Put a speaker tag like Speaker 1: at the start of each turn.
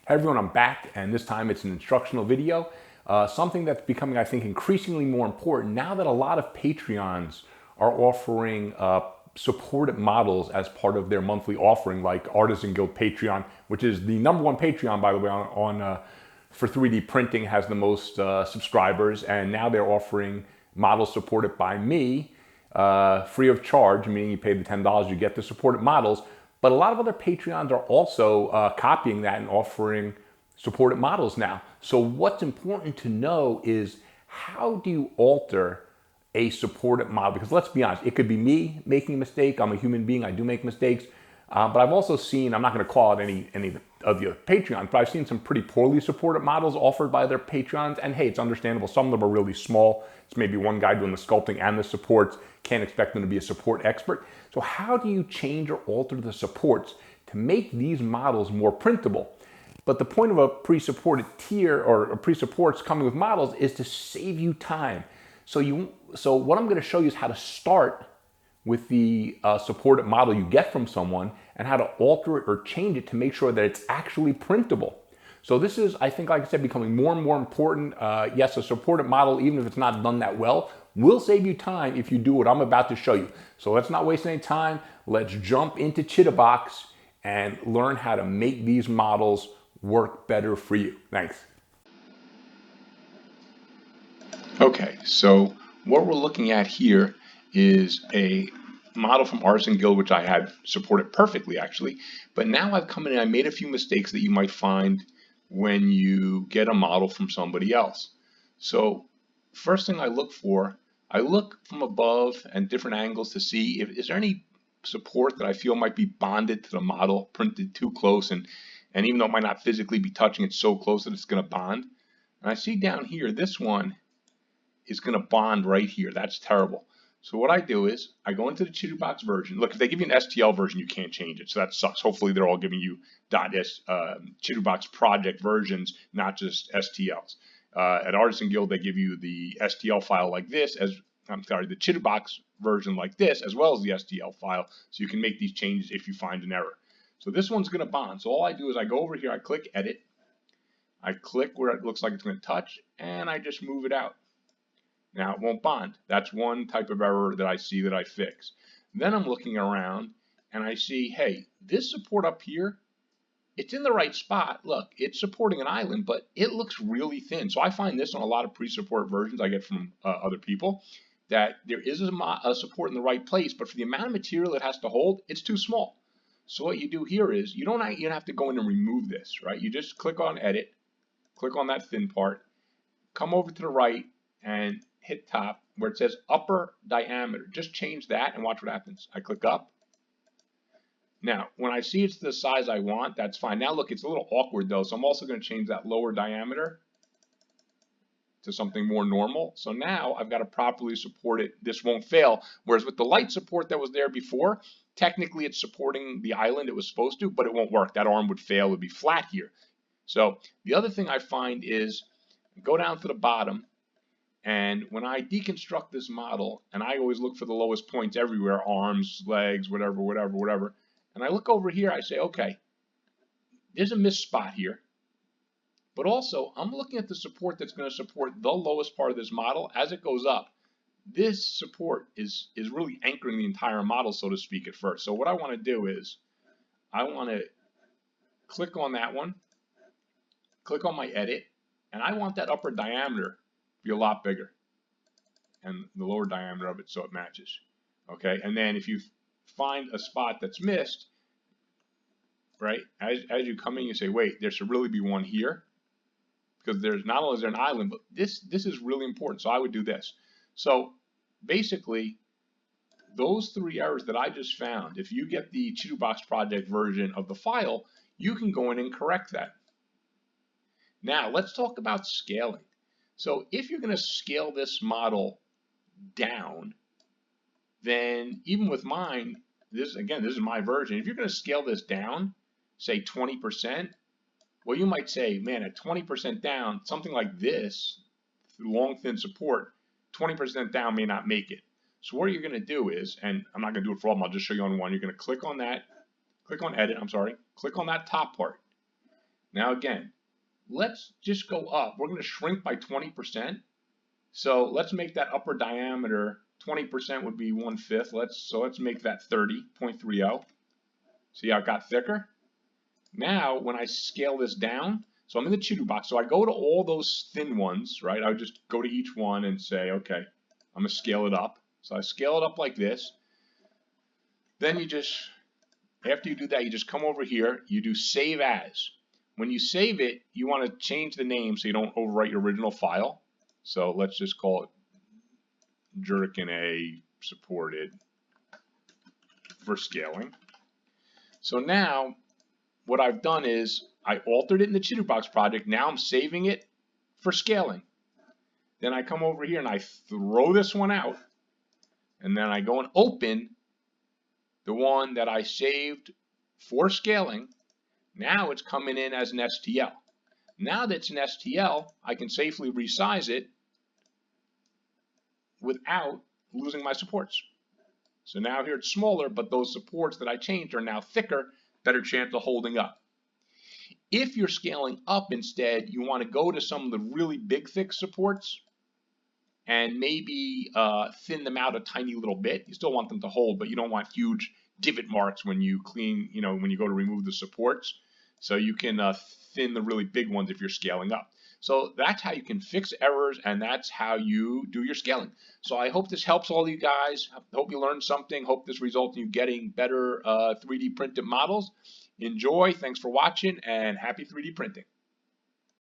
Speaker 1: Hey everyone, I'm back, and this time it's an instructional video. Something that's becoming, I think, increasingly more important now that a lot of Patreons are offering supported models as part of their monthly offering, like Artisan Guild Patreon, which is the #1 Patreon, by the way, for 3D printing, has the most subscribers, and now they're offering models supported by me free of charge, meaning you pay the $10, you get the supported models. But a lot of other Patreons are also copying that and offering supported models now. So what's important to know is, how do you alter a supported model? Because let's be honest, it could be me making a mistake. I'm a human being. I do make mistakes. But I've also seen, I'm not going to call out any of the Patreons, but I've seen some pretty poorly supported models offered by their Patreons. And hey, it's understandable. Some of them are really small. It's maybe one guy doing the sculpting and the supports. Can't expect them to be a support expert. So how do you change or alter the supports to make these models more printable? But the point of a pre-supported tier or a pre-supports coming with models is to save you time. So what I'm going to show you is how to start with the supported model you get from someone and how to alter it or change it to make sure that it's actually printable. So this is, I think, like I said, becoming more and more important. Yes, a supported model, even if it's not done that well, will save you time if you do what I'm about to show you. So let's not waste any time. Let's jump into Chitubox and learn how to make these models work better for you. Thanks.
Speaker 2: Okay, so what we're looking at here is a model from Artisan Guild, which I had supported perfectly, actually. But now I've come in and I made a few mistakes that you might find when you get a model from somebody else. So first thing I look from above and different angles to see if is there any support that I feel might be bonded to the model, printed too close, and even though it might not physically be touching, it's so close that it's going to bond. And I see down here, this one is going to bond right here. That's terrible. So what I do is I go into the Chitubox version. Look, if they give you an STL version, you can't change it. So that sucks. Hopefully they're all giving you Chitubox project versions, not just STLs. At Artisan Guild, they give you the STL file like this, the Chitubox version like this, as well as the STL file. So you can make these changes if you find an error. So this one's going to bond. So all I do is I go over here, I click edit. I click where it looks like it's going to touch, and I just move it out. Now it won't bond. That's one type of error that I see that I fix. Then I'm looking around and I see, hey, this support up here, it's in the right spot. Look, it's supporting an island, but it looks really thin. So I find this on a lot of pre-support versions I get from other people, that there is a support in the right place, but for the amount of material it has to hold, it's too small. So what you do here is you don't even have to go in and remove this, right? You just click on edit, click on that thin part, come over to the right, and hit top where it says upper diameter. Just change that and watch what happens. I click up. Now, when I see it's the size I want, that's fine. Now look, it's a little awkward though, so I'm also going to change that lower diameter to something more normal. So now I've got to properly support it. This won't fail. Whereas with the light support that was there before, technically it's supporting the island it was supposed to, but it won't work. That arm would fail. It would be flat here. So the other thing I find is go down to the bottom, and when I deconstruct this model, and I always look for the lowest points everywhere, arms, legs, whatever, and I look over here, I say, okay, there's a missed spot here. But also, I'm looking at the support that's going to support the lowest part of this model as it goes up. This support is really anchoring the entire model, so to speak, at first. So what I want to do is I want to click on that one, click on my edit, and I want that upper diameter to be a lot bigger, and the lower diameter of it so it matches. Okay, and then if you find a spot that's missed, right, as you come in, you say, wait, there should really be one here, because there's not only is there an island, but this is really important. So I would do this. So basically, those three errors that I just found, if you get the Chitubox project version of the file, you can go in and correct that. Now let's talk about scaling. So if you're going to scale this model down, then even with mine, this is my version. If you're going to scale this down, say 20%, well, you might say, man, at 20% down, something like this, long thin support, 20% down may not make it. So what you're going to do is, and I'm not going to do it for all of them, I'll just show you on one. You're going to click on that, click on edit, click on that top part. Now again, let's just go up. We're going to shrink by 20%. So let's make that upper diameter, 20% would be 1/5. So let's make that 30.30. See how it got thicker? Now, when I scale this down, so I'm in the to-do box. So I go to all those thin ones, right? I would just go to each one and say, okay, I'm going to scale it up. So I scale it up like this. Then you just, after you do that, you just come over here. You do save as. When you save it, you want to change the name so you don't overwrite your original file. So let's just call it Jerkin A supported for scaling. So now what I've done is I altered it in the Chitterbox project. Now I'm saving it for scaling. Then I come over here and I throw this one out. And then I go and open the one that I saved for scaling. Now it's coming in as an STL. Now that it's an STL, I can safely resize it without losing my supports. So now here it's smaller, but those supports that I changed are now thicker, better chance of holding up. If you're scaling up instead, you want to go to some of the really big, thick supports and maybe thin them out a tiny little bit. You still want them to hold, but you don't want huge divot marks when you clean, when you go to remove the supports. So you can thin the really big ones if you're scaling up. So that's how you can fix errors, and that's how you do your scaling. So I hope this helps all you guys. I hope you learned something. Hope this results in you getting better 3D printed models. Enjoy. Thanks for watching, and happy 3D printing.